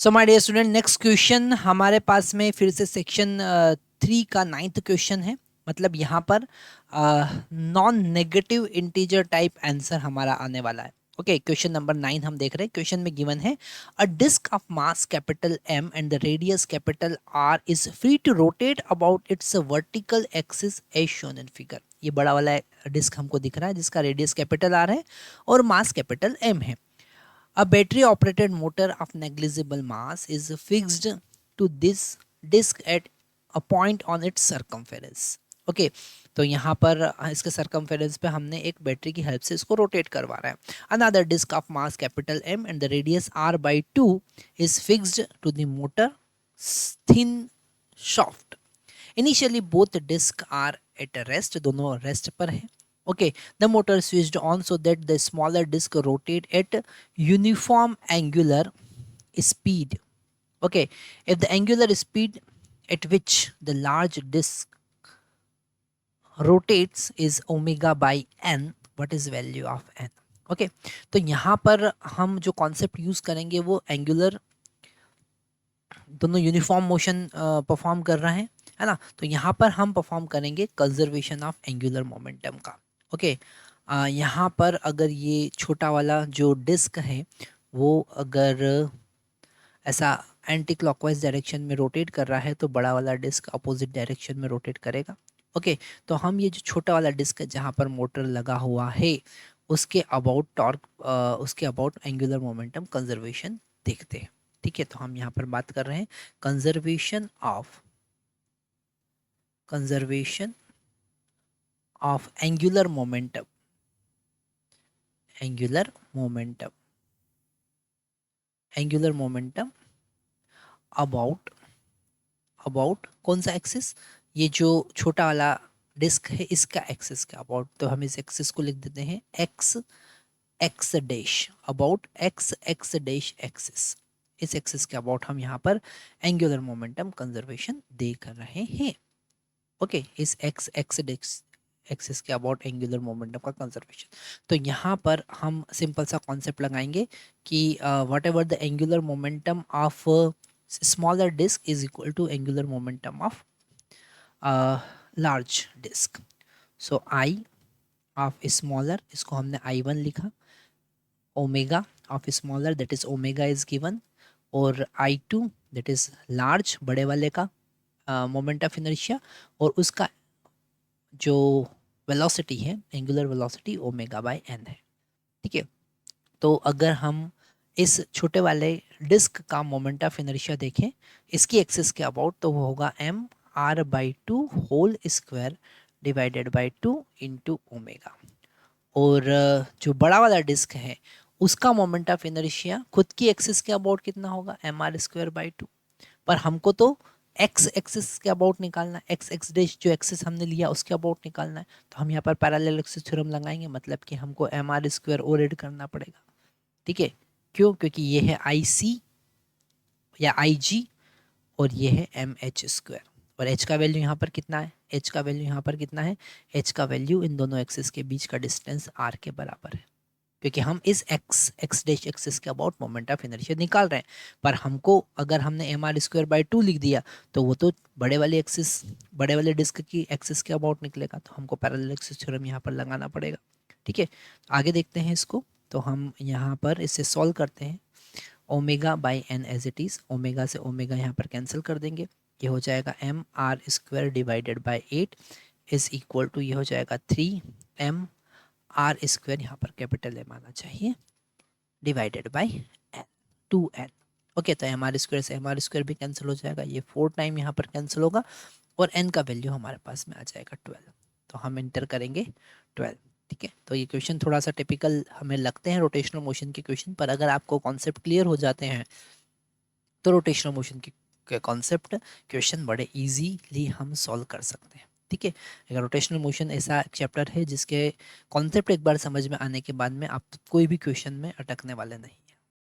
So my dear student, next question हमारे पास में फिर से सेक्शन 3 का 9th क्वेश्चन है। मतलब यहाँ पर non negative integer type answer हमारा आने वाला है। ओके, क्वेश्चन नंबर 9 हम देख रहे हैं। क्वेश्चन में गिवन है a disc of mass capital M and the radius capital R is free to rotate about its vertical axis as shown in figure. ये बड़ा वाला डिस्क हमको दिख रहा है जिसका रेडियस कैपिटल R है और मास कैपिटल M है। A battery operated motor of negligible mass is fixed to this disk at a point on its circumference. Okay, तो यहाँ पर इसके सर्कमफेरेंस पे हमने एक बैटरी की हेल्प से इसको रोटेट करवा रहा है। Another disc of mass capital M and the radius R/2 is fixed to the motor thin shaft. Initially both disc are at rest, दोनों रेस्ट पर है। Okay, the motor switched on so that the smaller disk rotate at uniform angular speed. Okay, if the angular speed at which the large disk rotates is omega by n, what is value of n? Okay, तो यहाँ पर हम जो concept use करेंगे वो angular, दोनों uniform motion perform कर रहे हैं, है ना। तो यहाँ पर हम परफॉर्म करेंगे कंजर्वेशन ऑफ एंगुलर मोमेंटम का। ओके, यहाँ पर अगर ये छोटा वाला जो डिस्क है वो अगर ऐसा एंटी क्लॉकवाइज डायरेक्शन में रोटेट कर रहा है तो बड़ा वाला डिस्क अपोजिट डायरेक्शन में रोटेट करेगा। ओके, तो हम ये जो छोटा वाला डिस्क है जहाँ पर मोटर लगा हुआ है उसके अबाउट टॉर्क, उसके अबाउट एंगुलर मोमेंटम कंजर्वेशन देखते हैं। ठीक है, तो हम यहाँ पर बात कर रहे हैं conservation of angular momentum about कौन सा एक्सिस, ये जो छोटा वाला डिस्क है इसका एक्सिस का अबाउट। तो हम इस एक्सिस को लिख देते हैं x dash, about x dash axis. इस एक्सिस के अबाउट हम यहाँ पर एंगुलर मोमेंटम कंजर्वेशन देख रहे हैं। ओके, इस एक्स डैश एक्सिस के अबाउट एंगुलर मोमेंटम का कंजर्वेशन। तो यहाँ पर हम सिंपल सा कॉन्सेप्ट लगाएंगे कि whatever the angular momentum of smaller disc is equal to angular momentum of large disc. So I of smaller, इसको हमने I1 लिखा, omega of smaller that is omega is given, और I2 that is large बड़े वाले का moment of inertia, और उसका जो वेलोसिटी है angular velocity omega by n है। ठीक है, तो अगर हम इस छोटे वाले डिस्क का मोमेंट ऑफ इनर्शिया देखें इसकी एक्सिस के अबाउट, तो वो होगा mr/2 whole square divided by 2 into omega. और जो बड़ा वाला डिस्क है उसका मोमेंट ऑफ इनर्शिया खुद की एक्सिस के अबाउट कितना होगा, mr²/2। पर हमको तो एक्स एक्सिस के अबाउट निकालना है, एक्स डैश जो एक्सिस हमने लिया उसके अबाउट निकालना है। तो हम यहाँ पर पैरेलल एक्सिस थ्योरम लगाएंगे, मतलब कि हमको mr² और ऐड करना पड़ेगा। ठीक है, क्यों? क्योंकि ये है IC या IG और ये है mh², और h का वैल्यू यहाँ पर कितना है, h का वैल्यू यहाँ पर कितना है, h का वैल्यू इन दोनों एक्सिस के बीच का डिस्टेंस r के बराबर है, क्योंकि हम इस एक्स डैश एक्सिस के अबाउट मोमेंट ऑफ इनर्शिया निकाल रहे हैं। पर हमको अगर हमने mr²/2 लिख दिया तो वो तो बड़े वाले एक्सिस, बड़े वाले डिस्क की एक्सिस के अबाउट निकलेगा, तो हमको पैरेलल एक्सिस थ्योरम यहाँ पर लगाना पड़ेगा। ठीक है, आगे देखते हैं इसको। तो हम यहाँ पर इसे सॉल्व करते हैं, omega by n as it is, omega से ओमेगा यहाँ पर कैंसिल कर देंगे, ये हो जाएगा mr² divided by 8 is equal to, ये हो जाएगा 3mr², यहाँ पर कैपिटल M आना चाहिए, divided by n 2n। Okay, तो mr² से mr² भी कैंसिल हो जाएगा, ये 4 टाइम यहाँ पर कैंसिल होगा, और n का वैल्यू हमारे पास में आ जाएगा 12। तो हम इंटर करेंगे 12। ठीक है, तो ये क्वेश्चन थोड़ा सा टिपिकल हमें लगते हैं रोटेशनल मोशन के क्वेश्चन, पर अगर आपको कॉन्सेप्ट क्लियर हो जाते हैं तो रोटेशनल मोशन के कॉन्सेप्ट क्वेश्चन बड़े इजीली हम सॉल्व कर सकते हैं। ठीक है, अगर रोटेशनल मोशन ऐसा चैप्टर है जिसके कॉन्सेप्ट एक बार समझ में आने के बाद में आप कोई भी क्वेश्चन में अटकने वाले नहीं।